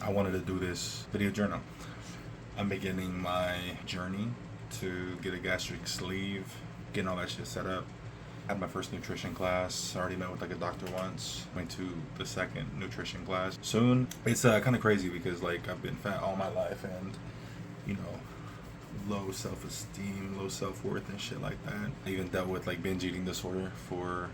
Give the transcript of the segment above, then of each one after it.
I wanted to do this video journal. I'm beginning my journey to get a gastric sleeve, getting all that shit set up. Had my first nutrition class. Already met with like a doctor once. Went to the second nutrition class soon. It's kind of crazy because like I've been fat all my life, and you know, low self-esteem, low self-worth and shit like that. I even dealt with like binge eating disorder for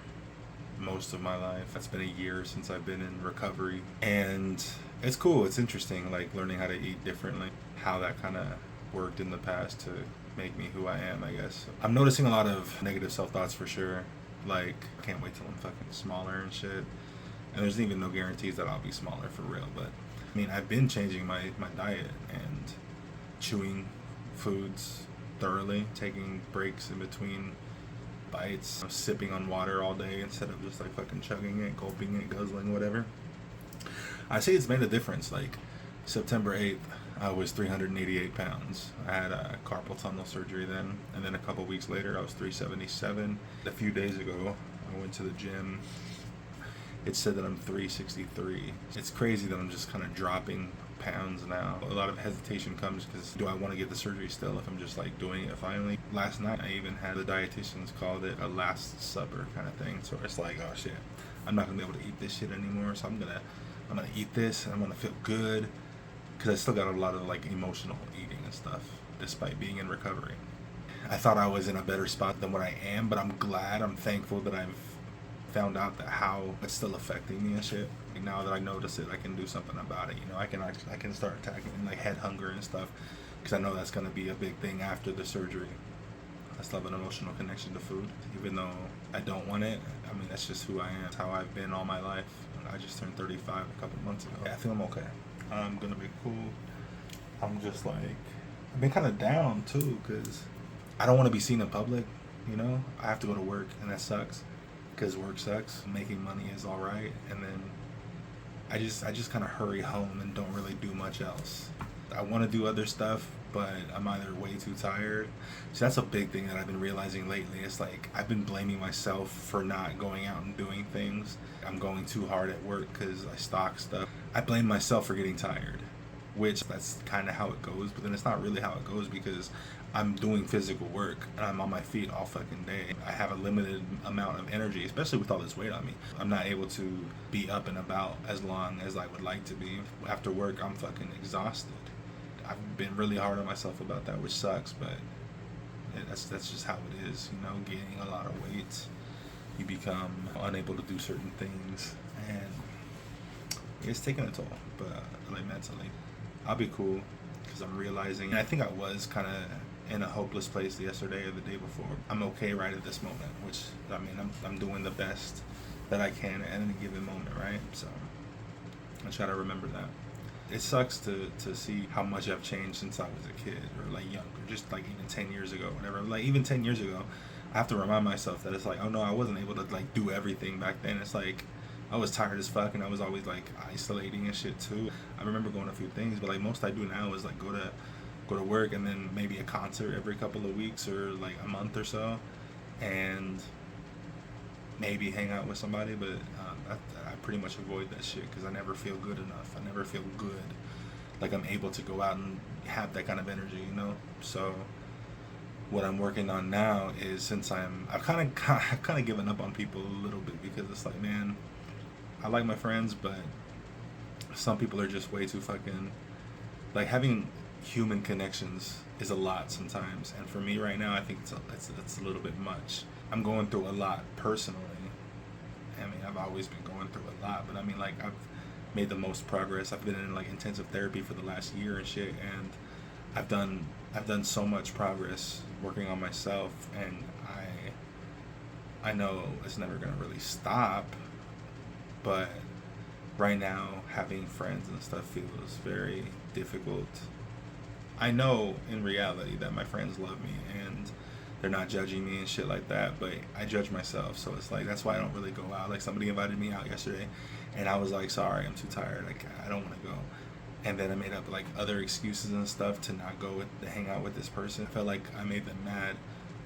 most of my life. It's been a year since I've been in recovery, and it's cool. It's interesting, like learning how to eat differently, how that kind of worked in the past to make me who I am, I guess. I'm noticing a lot of negative self-thoughts for sure. Like, I can't wait till I'm fucking smaller and shit. And there's even no guarantees that I'll be smaller for real. But I mean, I've been changing my diet and chewing foods thoroughly, taking breaks in between bites, sipping on water all day instead of just like fucking chugging it, gulping it, guzzling, whatever. I say it's made a difference. Like September 8th, I was 388 pounds. I had a carpal tunnel surgery then, and then a couple weeks later, I was 377. A few days ago, I went to the gym. It said that I'm 363. It's crazy that I'm just kind of dropping pounds now. A lot of hesitation comes because do I want to get the surgery still if I'm just like doing it finally? Last night, I even had the dietitians called it a last supper kind of thing. So it's like, oh shit, I'm not gonna be able to eat this shit anymore. So I'm gonna eat this and I'm gonna feel good. Because I still got a lot of like emotional eating and stuff despite being in recovery. I thought I was in a better spot than what I am, but I'm thankful that I've found out that how it's still affecting me and shit. Like now that I notice it, I can do something about it. You know, I can start attacking like head hunger and stuff, because I know that's going to be a big thing after the surgery. I still have an emotional connection to food, even though I don't want it. I mean, that's just who I am. It's how I've been all my life. I just turned 35 a couple months ago. I think I'm okay. I'm gonna be cool. I'm just like, I've been kind of down too, because I don't want to be seen in public, you know? I have to go to work, and that sucks, because work sucks. Making money is all right, and then I just kind of hurry home and don't really do much else. I want to do other stuff, but I'm either way too tired. So that's a big thing that I've been realizing lately. It's like I've been blaming myself for not going out and doing things. I'm going too hard at work because I stock stuff. I blame myself for getting tired, which that's kind of how it goes, but then it's not really how it goes because I'm doing physical work and I'm on my feet all fucking day. I have a limited amount of energy, especially with all this weight on me. I'm not able to be up and about as long as I would like to be. After work, I'm fucking exhausted. I've been really hard on myself about that, which sucks, but that's just how it is, you know, gaining a lot of weight. You become unable to do certain things, and it's taking a toll, but like mentally. I'll be cool, because I'm realizing, and I think I was kind of in a hopeless place yesterday or the day before. I'm okay right at this moment, which, I mean, I'm doing the best that I can at any given moment, right? So I try to remember that. It sucks to see how much I've changed since I was a kid, or like younger, just like even 10 years ago, whatever. Like even 10 years ago, I have to remind myself that it's like, oh no, I wasn't able to like do everything back then. It's like I was tired as fuck, and I was always like isolating and shit too. I remember going to a few things, but like most I do now is like go to work, and then maybe a concert every couple of weeks or like a month or so, and maybe hang out with somebody. But I pretty much avoid that shit because I never feel good enough. I never feel good like I'm able to go out and have that kind of energy, you know. So what I'm working on now is, since I've kind of given up on people a little bit, because it's like, man, I like my friends, but some people are just way too fucking, like, having human connections is a lot sometimes, and for me right now, I think it's a little bit much. I'm going through a lot personally. I mean, I've always been going through a lot, but I mean, like, I've made the most progress. I've been in like intensive therapy for the last year and shit, and I've done so much progress working on myself, and I know it's never gonna really stop, but right now having friends and stuff feels very difficult. I know in reality that my friends love me and they're not judging me and shit like that, but I judge myself, so it's like that's why I don't really go out. Like somebody invited me out yesterday, and I was like, sorry, I'm too tired, like I don't want to go. And then I made up like other excuses and stuff to not go to hang out with this person. I felt like I made them mad,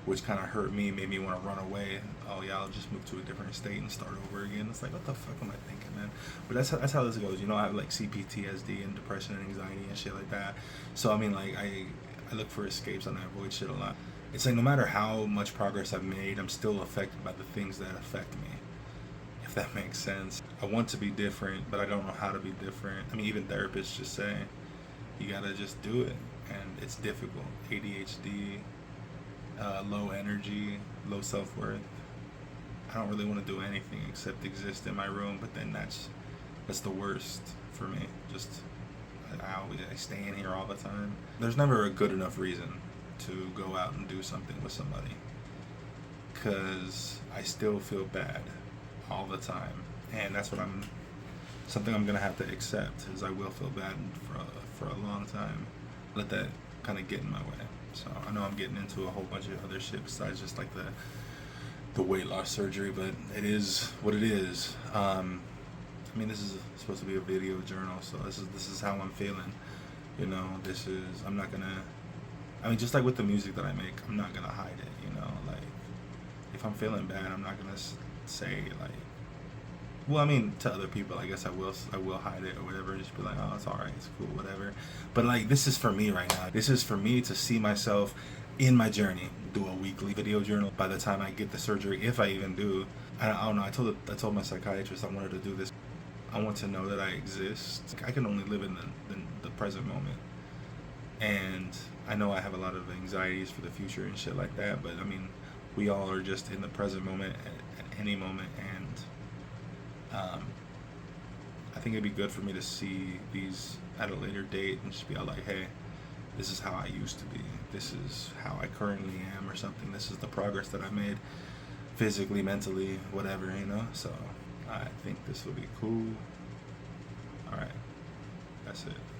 which kind of hurt me, made me want to run away. Oh yeah, I'll just move to a different state and start over again. It's like, what the fuck am I thinking, man? But that's how this goes. You know, I have like CPTSD and depression and anxiety and shit like that. So I mean, like I look for escapes and I avoid shit a lot. It's like no matter how much progress I've made, I'm still affected by the things that affect me. If that makes sense. I want to be different, but I don't know how to be different. I mean, even therapists just say you gotta just do it, and it's difficult. ADHD, low energy, low self-worth. I don't really want to do anything except exist in my room, but then that's the worst for me. Just I stay in here all the time. There's never a good enough reason to go out and do something with somebody, because I still feel bad all the time, and that's what something I'm gonna have to accept, is I will feel bad for a long time. Let that kind of get in my way. So I know I'm getting into a whole bunch of other shit besides just like the weight loss surgery, but it is what it is. I mean, this is supposed to be a video journal, so this is how I'm feeling. You know, I'm not gonna. I mean, just like with the music that I make, I'm not gonna hide it. You know, like if I'm feeling bad, I'm not gonna say like. Well, I mean, to other people, I guess I will hide it or whatever. Just be like, oh, it's all right, it's cool, whatever. But like, this is for me right now. This is for me to see myself in my journey. Do a weekly video journal. By the time I get the surgery, if I even do, I don't know. I told my psychiatrist I wanted to do this. I want to know that I exist. I can only live in the present moment, and I know I have a lot of anxieties for the future and shit like that. But I mean, we all are just in the present moment at any moment, and I think it'd be good for me to see these at a later date and just be all like, hey, this is how I used to be. This is how I currently am, or something. This is the progress that I made physically, mentally, whatever, you know? So I think this will be cool. All right. That's it.